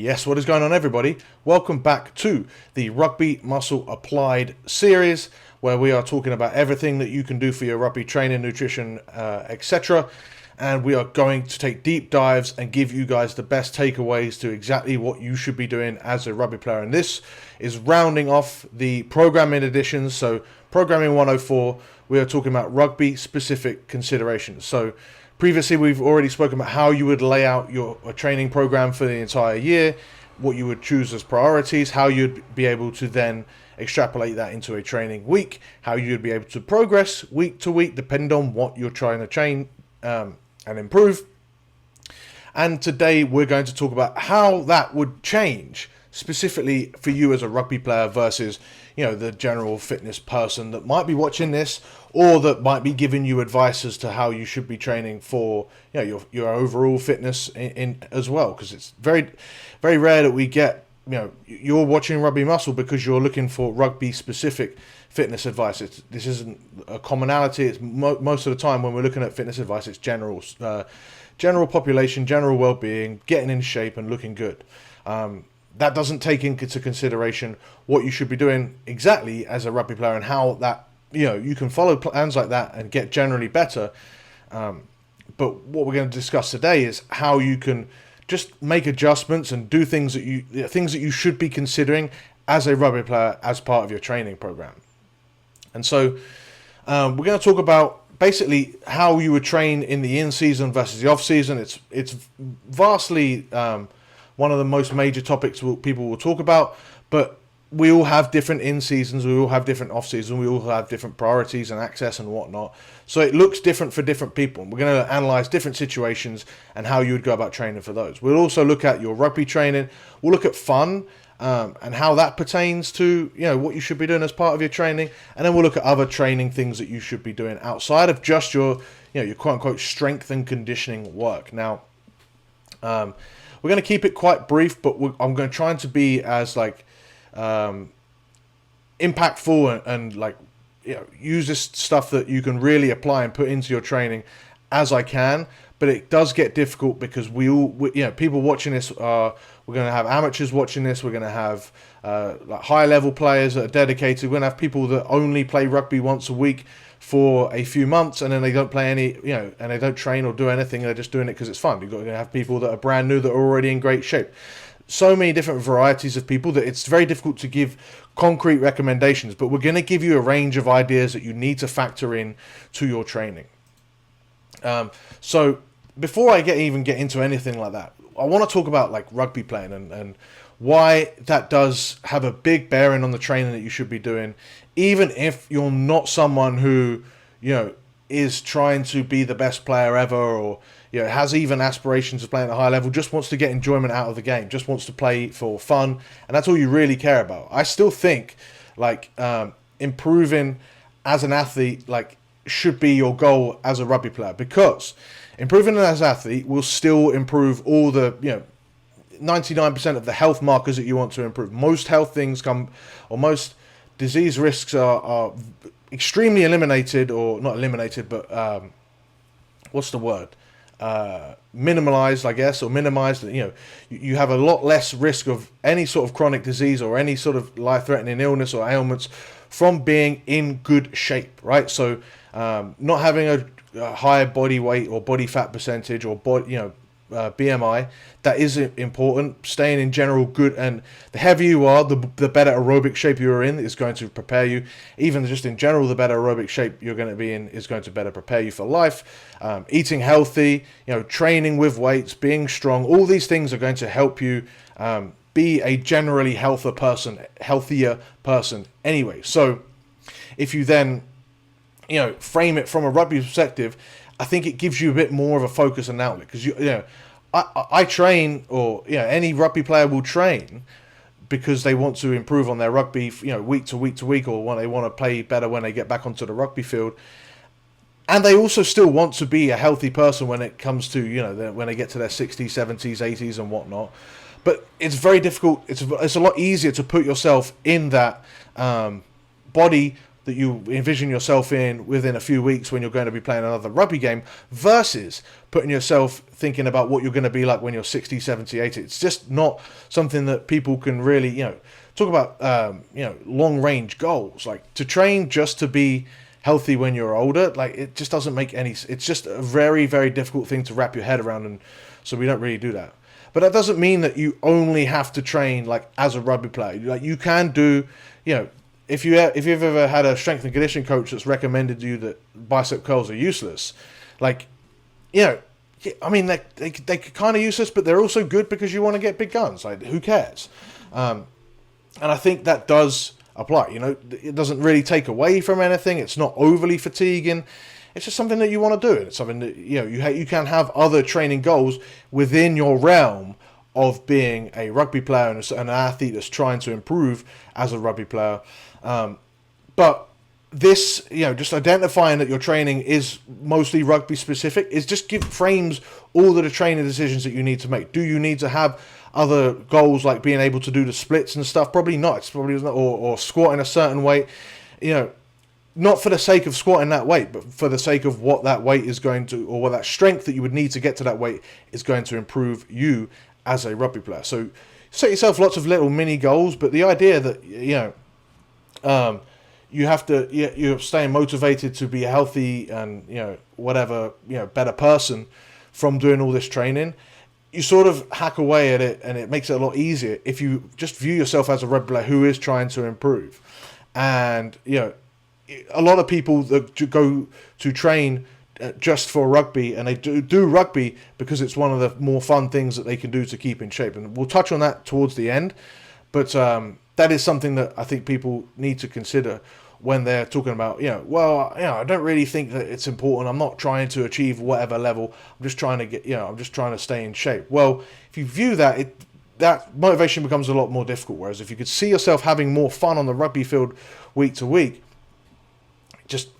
Yes, what is going on, everybody? Welcome back to the Rugby Muscle Applied series, where we are talking about everything that you can do for your rugby training, nutrition, etc. And we are going to take deep dives and give you guys the best takeaways to exactly what you should be doing as a rugby player. And this is rounding off the programming editions. So programming 104, we are talking about rugby-specific considerations. So previously, we've already spoken about how you would lay out your training program for the entire year, what you would choose as priorities, how you'd be able to then extrapolate that into a training week, how you'd be able to progress week to week, depending on what you're trying to train and improve. And today, we're going to talk about how that would change specifically for you as a rugby player versus, the general fitness person that might be watching this, or that might be giving you advice as to how you should be training for your overall fitness in as well. Because it's very, very rare that we get, you're watching Rugby Muscle because you're looking for rugby specific fitness advice. This isn't a commonality. It's most of the time when we're looking at fitness advice, it's general population, general well-being, getting in shape and looking good. That doesn't take into consideration what you should be doing exactly as a rugby player and how that, you can follow plans like that and get generally better. But what we're going to discuss today is how you can just make adjustments and do things that you should be considering as a rugby player as part of your training program. And so we're going to talk about basically how you would train in the in-season versus the off-season. It's vastly one of the most major topics people will talk about, but we all have different in-seasons, we all have different off-seasons, we all have different priorities and access and whatnot. So it looks different for different people. We're going to analyze different situations and how you would go about training for those. We'll also look at your rugby training. We'll look at fun and how that pertains to what you should be doing as part of your training. And then we'll look at other training things that you should be doing outside of just your your quote-unquote strength and conditioning work. Now, we're going to keep it quite brief, but I'm going to try to be as impactful and use this stuff that you can really apply and put into your training as I can. But it does get difficult because people watching this we're going to have amateurs watching this. We're going to have high level players that are dedicated. We're going to have people that only play rugby once a week for a few months, and then they don't play any, and they don't train or do anything. They're just doing it because it's fun. You've got to have people that are brand new that are already in great shape. So many different varieties of people that it's very difficult to give concrete recommendations, but we're going to give you a range of ideas that you need to factor in to your training. So before I even get into anything like that, I want to talk about rugby playing and why that does have a big bearing on the training that you should be doing, even if you're not someone who, is trying to be the best player ever, or has even aspirations of playing at a high level, just wants to get enjoyment out of the game, just wants to play for fun, and that's all you really care about. I still think improving as an athlete should be your goal as a rugby player, because improving as an athlete will still improve all the 99% of the health markers that you want to improve. Most health things most disease risks are extremely eliminated, or not eliminated, but what's the word? Minimalized, I guess, or minimized. You have a lot less risk of any sort of chronic disease or any sort of life-threatening illness or ailments from being in good shape, right? So not having a high body weight or body fat percentage or BMI, that is important. Staying in general good, and the heavier you are, the better aerobic shape you're in is going to prepare you. Even just in general, the better aerobic shape you're going to be in is going to better prepare you for life. Eating healthy, training with weights, being strong, all these things are going to help you be a generally healthier person anyway. So if you then frame it from a rugby perspective, I think it gives you a bit more of a focus and outlet, because I train, or any rugby player will train because they want to improve on their rugby, week to week to week, or when they want to play better when they get back onto the rugby field, and they also still want to be a healthy person when it comes to when they get to their 60s, 70s, 80s, and whatnot. But it's very difficult. It's a lot easier to put yourself in that body that you envision yourself in within a few weeks when you're going to be playing another rugby game, versus putting yourself thinking about what you're going to be like when you're 60, 70, 80. It's just not something that people can really, talk about, long range goals. Like, to train just to be healthy when you're older, like, it just doesn't make any, it's just a very, very difficult thing to wrap your head around, and so we don't really do that. But that doesn't mean that you only have to train like as a rugby player. Like, you can do, if you've ever had a strength and conditioning coach that's recommended to you that bicep curls are useless, like, I mean, they're kind of useless, but they're also good because you want to get big guns. Like, who cares? And I think that does apply. It doesn't really take away from anything. It's not overly fatiguing. It's just something that you want to do. It's something that you can have other training goals within your realm of being a rugby player and an athlete that's trying to improve as a rugby player. But this, just identifying that your training is mostly rugby specific is just frames all of the training decisions that you need to make. Do you need to have other goals like being able to do the splits and stuff? Probably not. It's probably not, or squatting a certain weight, not for the sake of squatting that weight, but for the sake of what that weight is going to, or what that strength that you would need to get to that weight is going to improve you as a rugby player. So set yourself lots of little mini goals, but the idea that, you have to, you're staying motivated to be healthy and, better person from doing all this training, you sort of hack away at it, and it makes it a lot easier if you just view yourself as a rugby player who is trying to improve. And, a lot of people that go to train just for rugby, and they do rugby because it's one of the more fun things that they can do to keep in shape. And we'll touch on that towards the end. But that is something that I think people need to consider when they're talking about, I don't really think that it's important. I'm not trying to achieve whatever level. I'm just trying to I'm just trying to stay in shape. Well, if you view that, that motivation becomes a lot more difficult. Whereas if you could see yourself having more fun on the rugby field week to week,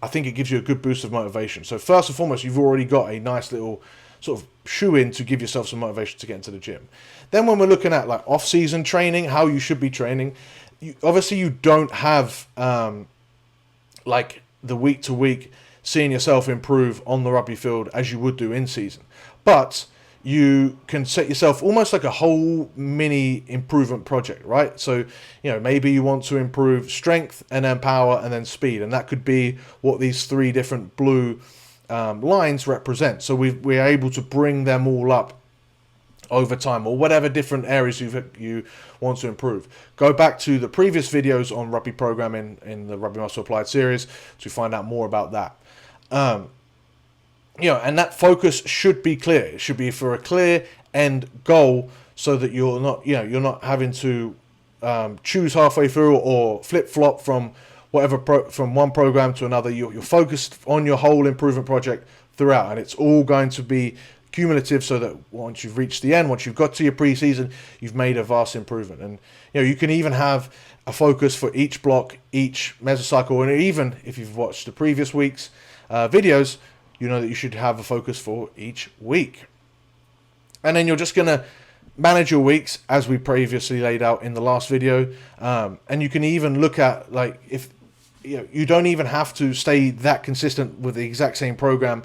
I think it gives you a good boost of motivation. So first and foremost, you've already got a nice little sort of shoe-in to give yourself some motivation to get into the gym. Then when we're looking at like off-season training, how you should be training, obviously you don't have like the week-to-week seeing yourself improve on the rugby field as you would do in season. But you can set yourself almost like a whole mini improvement project, right? So, maybe you want to improve strength and then power and then speed. And that could be what these three different blue lines represent. So we're able to bring them all up over time, or whatever different areas you want to improve. Go back to the previous videos on rugby programming in the Rugby Muscle Applied series to find out more about that. And that focus should be clear. It should be for a clear end goal, so that you're not having to choose halfway through or flip flop from from one program to another. You're focused on your whole improvement project throughout, and it's all going to be cumulative, so that once you've reached the end, once you've got to your pre-season, you've made a vast improvement. And you can even have a focus for each block, each mesocycle, and even if you've watched the previous week's videos, you know that you should have a focus for each week. And then you're just going to manage your weeks as we previously laid out in the last video. And you can even look at, like, if you don't even have to stay that consistent with the exact same program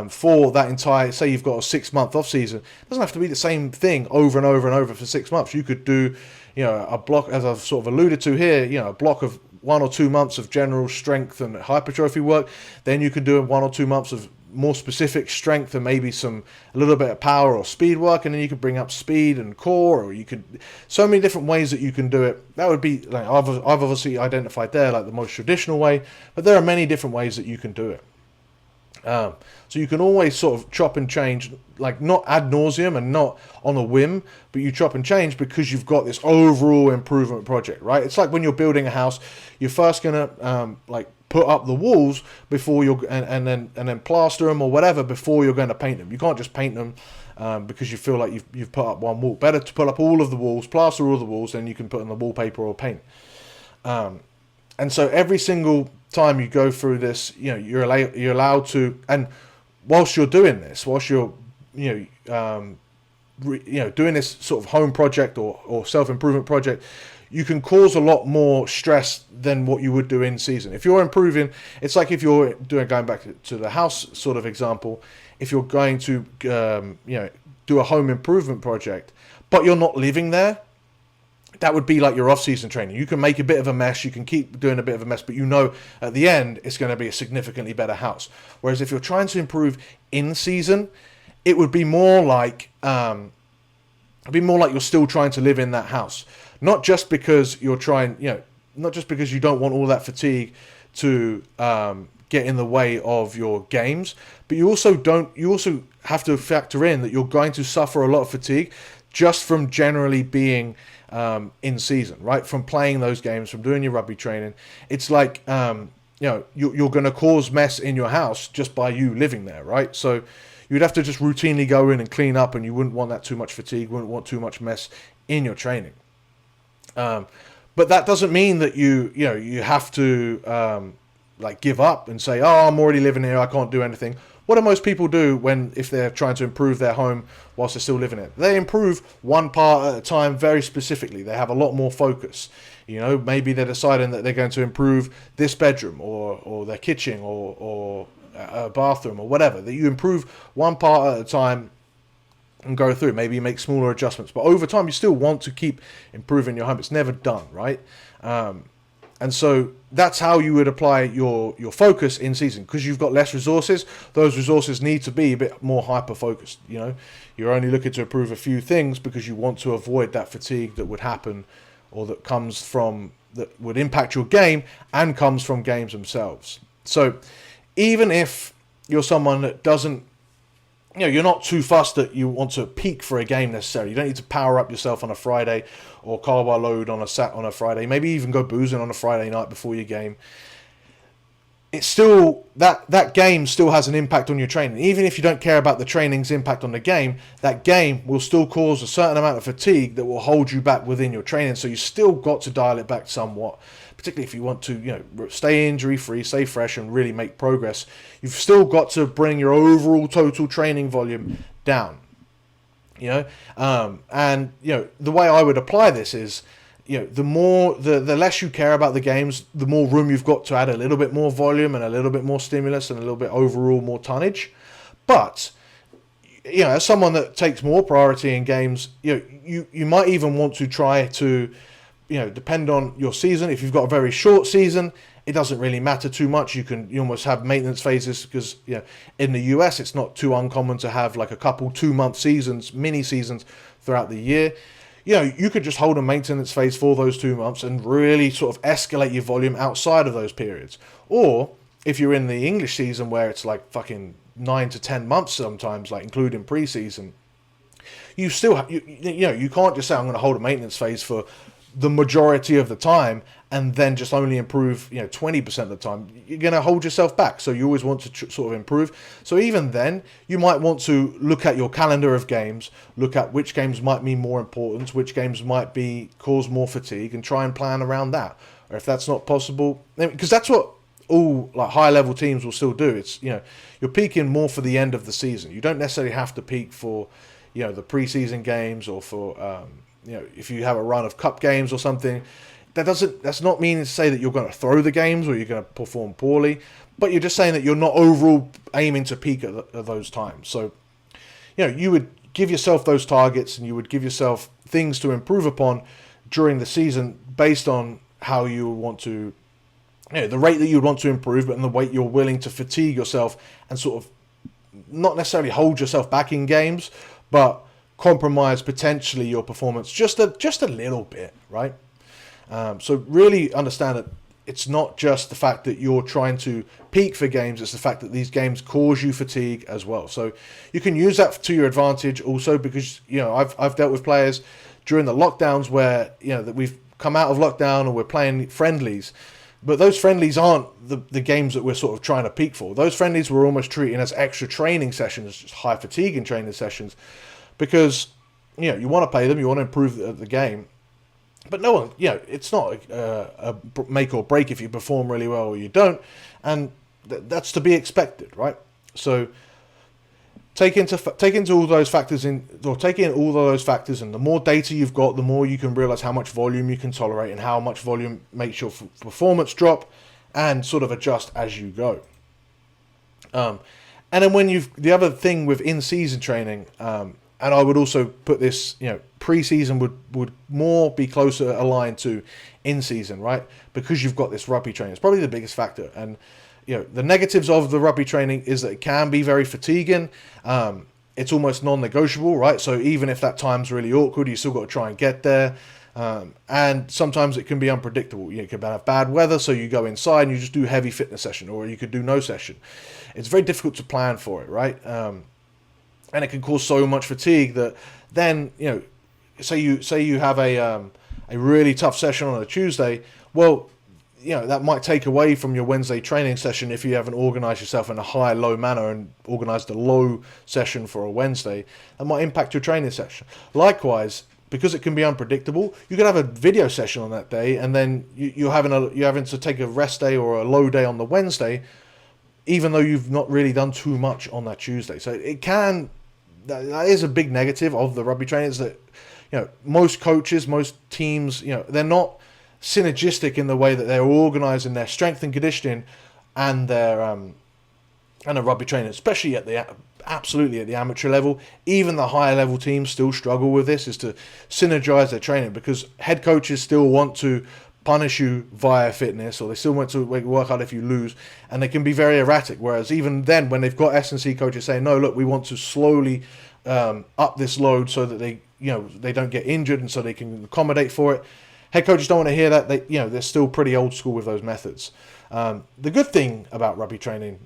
for that entire, say you've got a 6-month off season. It doesn't have to be the same thing over and over and over for 6 months. You could do, a block, as I've sort of alluded to here, a block of 1 or 2 months of general strength and hypertrophy work. Then you can do 1 or 2 months of more specific strength and maybe a little bit of power or speed work, and then you could bring up speed and core, or you could, so many different ways that you can do it. That would be, like, I've obviously identified there like the most traditional way, but there are many different ways that you can do it. So you can always sort of chop and change, like not ad nauseum and not on a whim, but you chop and change because you've got this overall improvement project, right? It's like when you're building a house, you're first gonna like put up the walls before you're and then plaster them or whatever before you're going to paint them. You can't just paint them because you feel like you've put up one wall. Better to put up all of the walls, plaster all the walls, then you can put in the wallpaper or paint. And so every single time you go through this, you're allowed to, and whilst you're doing this, whilst you're doing this sort of home project or self-improvement project, you can cause a lot more stress than what you would do in season. If you're improving, it's like if you're going back to the house sort of example, if you're going to do a home improvement project, but you're not living there, that would be like your off-season training. You can make a bit of a mess, you can keep doing a bit of a mess, but you know at the end it's going to be a significantly better house. Whereas if you're trying to improve in season, it would be more like you're still trying to live in that house. Not just because you're trying, not just because you don't want all that fatigue to get in the way of your games, but you also have to factor in that you're going to suffer a lot of fatigue just from generally being in season, right? From playing those games, from doing your rugby training. It's like, you're going to cause mess in your house just by you living there, right? So you'd have to just routinely go in and clean up, and you wouldn't want that too much fatigue, wouldn't want too much mess in your training. But that doesn't mean that you have to give up and say, oh, I'm already living here, I can't do anything. What do most people do if they're trying to improve their home whilst they're still living it? They improve one part at a time very specifically. They have a lot more focus. Maybe they're deciding that they're going to improve this bedroom or their kitchen or a bathroom or whatever. That you improve one part at a time and go through. Maybe you make smaller adjustments, but over time you still want to keep improving your home. It's never done, right? And so that's how you would apply your focus in season, because you've got less resources. Those resources need to be a bit more hyper focused. You're only looking to improve a few things because you want to avoid that fatigue that would happen, or that would impact your game and comes from games themselves. So even if you're someone that doesn't, you're not too fussed that you want to peak for a game necessarily. You don't need to power up yourself on a Friday or carb load on a Friday. Maybe even go boozing on a Friday night before your game. It's still that game still has an impact on your training. Even if you don't care about the training's impact on the game, that game will still cause a certain amount of fatigue that will hold you back within your training. So you still got to dial it back somewhat. Particularly if you want to, stay injury-free, stay fresh, and really make progress, you've still got to bring your overall total training volume down. The way I would apply this is, the less you care about the games, the more room you've got to add a little bit more volume and a little bit more stimulus and a little bit overall more tonnage. But as someone that takes more priority in games, you might even want to try to, depend on your season. If you've got a very short season, it doesn't really matter too much. You almost have maintenance phases because, in the US, it's not too uncommon to have like a couple 2-month seasons, mini seasons throughout the year. You could just hold a maintenance phase for those 2 months and really sort of escalate your volume outside of those periods. Or if you're in the English season where it's like fucking 9 to 10 months sometimes, like including preseason, you still you can't just say I'm going to hold a maintenance phase for the majority of the time and then just only improve 20% of the time. You're going to hold yourself back, so you always want to sort of improve. So even then, you might want to look at your calendar of games, look at which games might be more important, which games might cause more fatigue, and try and plan around that. Or if that's not possible, because that's what all like high level teams will still do. It's you're peaking more for the end of the season. You don't necessarily have to peak for the preseason games or for if you have a run of cup games or something. That's not meaning to say that you're going to throw the games or you're going to perform poorly, but you're just saying that you're not overall aiming to peak at those times. So, you would give yourself those targets and you would give yourself things to improve upon during the season based on how you want to, the rate that you would want to improve, but and the weight you're willing to fatigue yourself and sort of not necessarily hold yourself back in games, but compromise potentially your performance just a little bit, right? So really understand that it's not just the fact that you're trying to peak for games, it's the fact that these games cause you fatigue as well. So you can use that to your advantage also, because I've dealt with players during the lockdowns where that we've come out of lockdown and we're playing friendlies, but those friendlies aren't the games that we're sort of trying to peak for. Those friendlies we're almost treating as extra training sessions, just high fatigue in training sessions, because you want to play them, you want to improve the game. But no one, it's not a make or break if you perform really well or you don't, and that's to be expected, right? So take into all those factors in, or take in all those factors, and the more data you've got, the more you can realize how much volume you can tolerate and how much volume makes your performance drop, and sort of adjust as you go. And then the other thing with in-season training, and I would also put this, pre-season would more be closer aligned to in-season, right? Because you've got this rugby training. It's probably the biggest factor. And, the negatives of the rugby training is that it can be very fatiguing. It's almost non-negotiable, right? So even if that time's really awkward, you still got to try and get there. And sometimes it can be unpredictable. You could have bad weather, so you go inside and you just do heavy fitness session, or you could do no session. It's very difficult to plan for it, right? And it can cause so much fatigue that then, say you have a really tough session on a Tuesday. Well, that might take away from your Wednesday training session if you haven't organized yourself in a high-low manner and organized a low session for a Wednesday. That might impact your training session. Likewise, because it can be unpredictable, you could have a video session on that day, and then you're having to take a rest day or a low day on the Wednesday, even though you've not really done too much on that Tuesday. So that is a big negative of the rugby training, is that most coaches, most teams, they're not synergistic in the way that they're organizing their strength and conditioning and their and the rugby training, especially at the amateur level. Even the higher level teams still struggle with this, is to synergize their training, because head coaches still want to punish you via fitness, or they still want to work hard if you lose, and they can be very erratic. Whereas even then, when they've got S&C coaches saying, no, look, we want to slowly up this load so that they don't get injured, and so they can accommodate for it, head coaches don't want to hear that. They're still pretty old school with those methods. The good thing about rugby training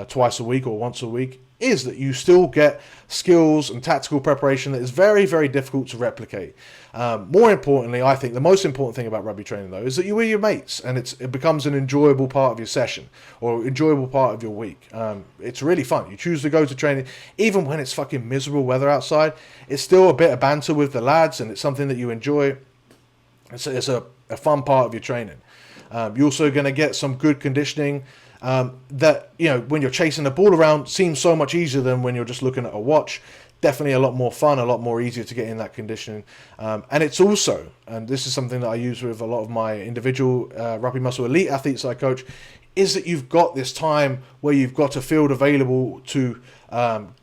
twice a week or once a week is that you still get skills and tactical preparation that is very, very difficult to replicate. More importantly, I think the most important thing about rugby training, though, is that you're with your mates, and it becomes an enjoyable part of your session or enjoyable part of your week. It's really fun. You choose to go to training, even when it's fucking miserable weather outside. It's still a bit of banter with the lads, and it's something that you enjoy. It's a fun part of your training. You're also going to get some good conditioning that, when you're chasing the ball around, seems so much easier than when you're just looking at a watch. Definitely a lot more fun, a lot more easier to get in that conditioning. And it's also, and this is something that I use with a lot of my individual Rugby Muscle Elite athletes I coach, is that you've got this time where you've got a field available to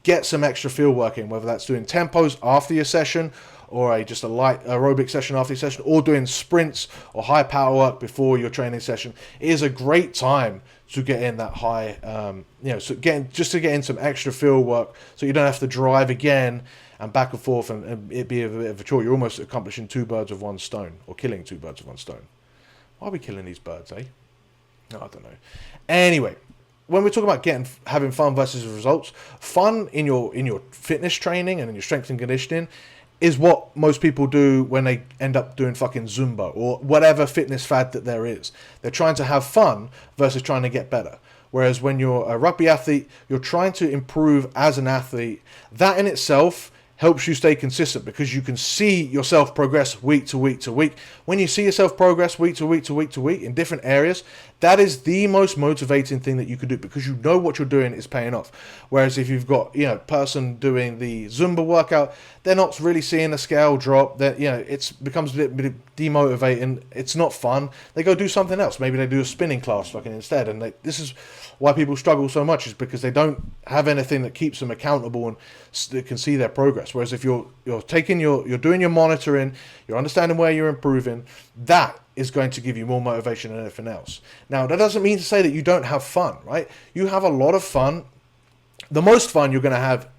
get some extra field work in, whether that's doing tempos after your session, or just a light aerobic session after your session, or doing sprints or high power work before your training session. It is a great time to get in that high, to get in some extra field work, so you don't have to drive again and back and forth, and it be a bit of a chore. You're almost accomplishing two birds with one stone, or killing two birds with one stone. Why are we killing these birds, eh? No, I don't know. Anyway, when we're talking about having fun versus results, fun in your fitness training and in your strength and conditioning is what most people do when they end up doing fucking Zumba or whatever fitness fad that there is. They're trying to have fun versus trying to get better. Whereas when you're a rugby athlete, you're trying to improve as an athlete. That in itself helps you stay consistent, because you can see yourself progress week to week to week. When you see yourself progress week to week to week to week in different areas, that is the most motivating thing that you can do, because you know what you're doing is paying off. Whereas if you've got, person doing the Zumba workout, they're not really seeing a scale drop. That it becomes a bit demotivating. It's not fun. They go do something else. Maybe they do a spinning class fucking instead. And this is why people struggle so much, is because they don't have anything that keeps them accountable and they can see their progress. Whereas if you're doing your monitoring, you're understanding where you're improving, that is going to give you more motivation than anything else. Now, that doesn't mean to say that you don't have fun, right? You have a lot of fun. The most fun you're going to have,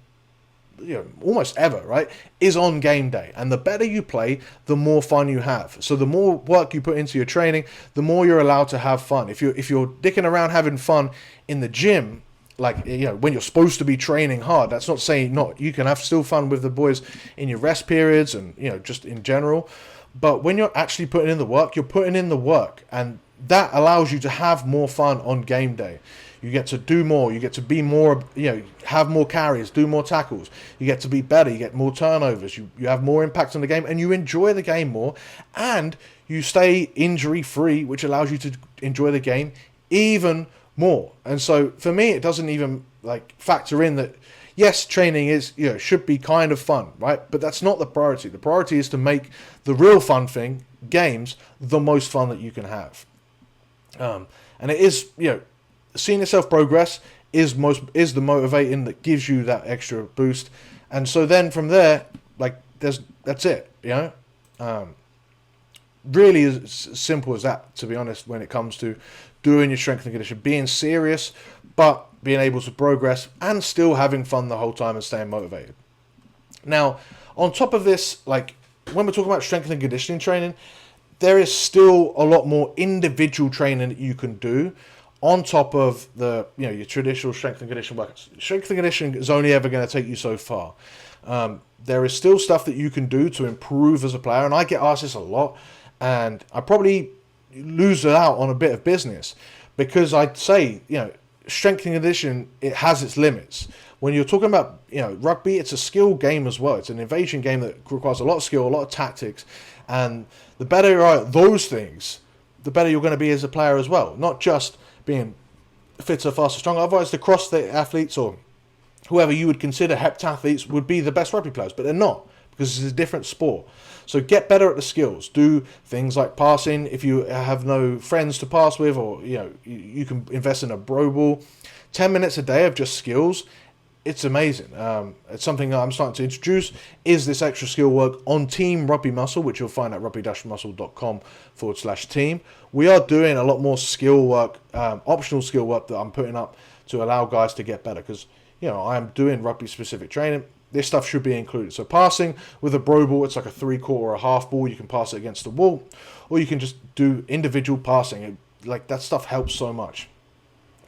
almost ever, right, is on game day. And the better you play, the more fun you have. So the more work you put into your training, the more you're allowed to have fun. If you're dicking around having fun in the gym, like, when you're supposed to be training hard, that's not saying you can have still fun with the boys in your rest periods and, just in general. But when you're actually putting in the work, you're putting in the work, and that allows you to have more fun on game day. You get to do more, you get to be more, have more carries, do more tackles, you get to be better, you get more turnovers, you have more impact on the game, and you enjoy the game more, and you stay injury free, which allows you to enjoy the game even more. And so for me, it doesn't even factor in that, yes, training is, should be kind of fun, right? But that's not the priority. The priority is to make the real fun thing, games, the most fun that you can have. And it is, seeing yourself progress is the motivating that gives you that extra boost. And so then from there, like that's it, really as simple as that, to be honest, when it comes to doing your strength and conditioning, being serious, but being able to progress and still having fun the whole time and staying motivated. Now, on top of this, like when we're talking about strength and conditioning training, there is still a lot more individual training that you can do on top of the, your traditional strength and conditioning workouts. Strength and conditioning is only ever going to take you so far. There is still stuff that you can do to improve as a player, and I get asked this a lot, and I probably lose it out on a bit of business because I'd say, strength and conditioning, it has its limits. When you're talking about, rugby, it's a skill game as well. It's an invasion game that requires a lot of skill, a lot of tactics, and the better you are at those things, the better you're going to be as a player as well. Not just being fitter, faster, stronger. Otherwise, the CrossFit athletes or whoever you would consider heptathletes would be the best rugby players, but they're not, because it's a different sport. So get better at the skills. Do things like passing. If you have no friends to pass with, or you can invest in a bro ball. 10 minutes a day of just skills. It's amazing. It's something that I'm starting to introduce, is this extra skill work on Team Rugby Muscle, which you'll find at rugby-muscle.com/team. We are doing a lot more skill work, optional skill work that I'm putting up to allow guys to get better, because I am doing rugby-specific training. This stuff should be included. So passing with a bro ball, it's like a 3/4 or a half ball. You can pass it against the wall, or you can just do individual passing. Like that stuff helps so much.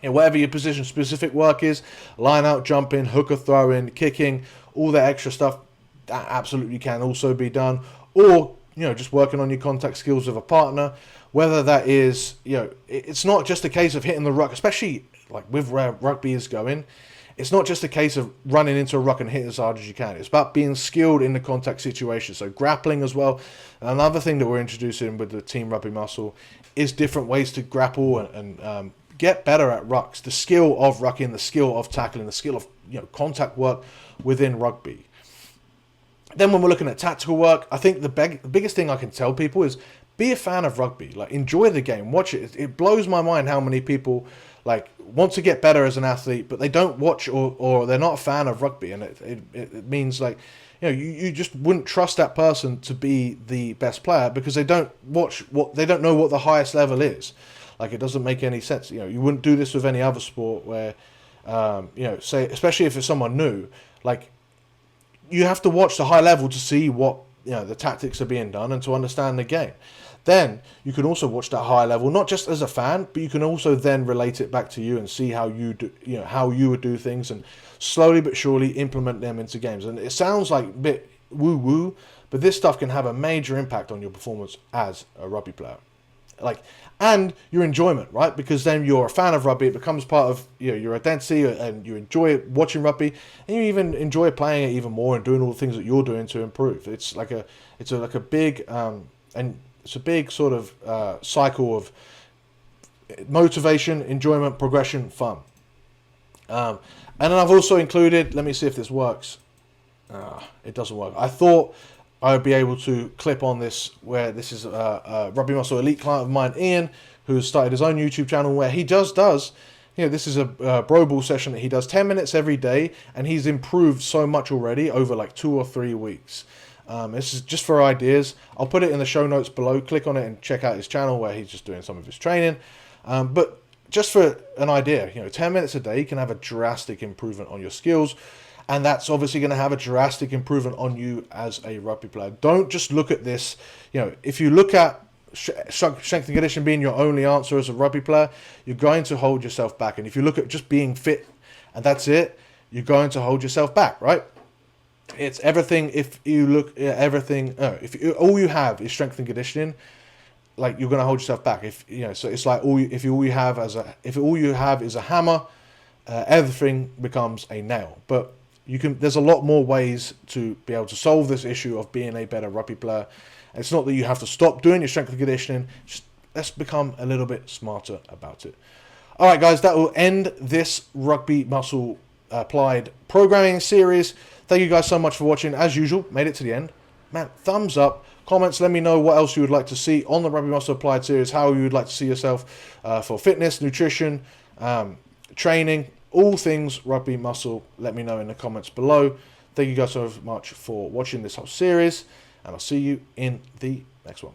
Whatever your position-specific work is, line out, jumping, hooker throwing, kicking, all that extra stuff, that absolutely can also be done. Or, just working on your contact skills with a partner, whether that is, it's not just a case of hitting the ruck, especially like with where rugby is going. It's not just a case of running into a ruck and hitting as hard as you can. It's about being skilled in the contact situation. So grappling as well. Another thing that we're introducing with the Team Rugby Muscle is different ways to grapple and get better at rucks, the skill of rucking, the skill of tackling, the skill of contact work within rugby. Then when we're looking at tactical work, I think the biggest thing I can tell people is be a fan of rugby. Like, enjoy the game, watch it. It blows my mind how many people like want to get better as an athlete, but they don't watch or they're not a fan of rugby, and it means like you just wouldn't trust that person to be the best player because they don't they don't know what the highest level is. Like, it doesn't make any sense. You wouldn't do this with any other sport where, say, especially if it's someone new, like, you have to watch the high level to see what, the tactics are being done and to understand the game. Then you can also watch that high level, not just as a fan, but you can also then relate it back to you and see how you do, how you would do things, and slowly but surely implement them into games. And it sounds like a bit woo-woo, but this stuff can have a major impact on your performance as a rugby player. And your enjoyment, right? Because then you're a fan of rugby, it becomes part of your identity, and you enjoy watching rugby, and you even enjoy playing it even more and doing all the things that you're doing to improve. It's like a big sort of cycle of motivation, enjoyment, progression, fun. And then I've also included, let me see if this works. It doesn't work. I thought I would be able to clip on this, where this is a Rugby Muscle Elite client of mine, Ian, who has started his own YouTube channel where he does, this is a bro ball session that he does 10 minutes every day, and he's improved so much already over like 2 or 3 weeks. This is just for ideas. I'll put it in the show notes below. Click on it and check out his channel where he's just doing some of his training. But just for an idea, 10 minutes a day can have a drastic improvement on your skills. And that's obviously going to have a drastic improvement on you as a rugby player. Don't just look at this. If you look at strength and conditioning being your only answer as a rugby player, you're going to hold yourself back. And if you look at just being fit and that's it, you're going to hold yourself back, right? It's everything. If you look at everything, all you have is strength and conditioning, like, you're going to hold yourself back. So it's like if all you have is a hammer, everything becomes a nail. But there's a lot more ways to be able to solve this issue of being a better rugby player. It's not that you have to stop doing your strength and conditioning. Just let's become a little bit smarter about it. All right, guys, that will end this Rugby Muscle Applied programming series. Thank you guys so much for watching. As usual, made it to the end. Man, thumbs up. Comments, let me know what else you would like to see on the Rugby Muscle Applied series, how you would like to see yourself for fitness, nutrition, training, all things rugby muscle. Let me know in the comments below. Thank you guys so much for watching this whole series, and I'll see you in the next one.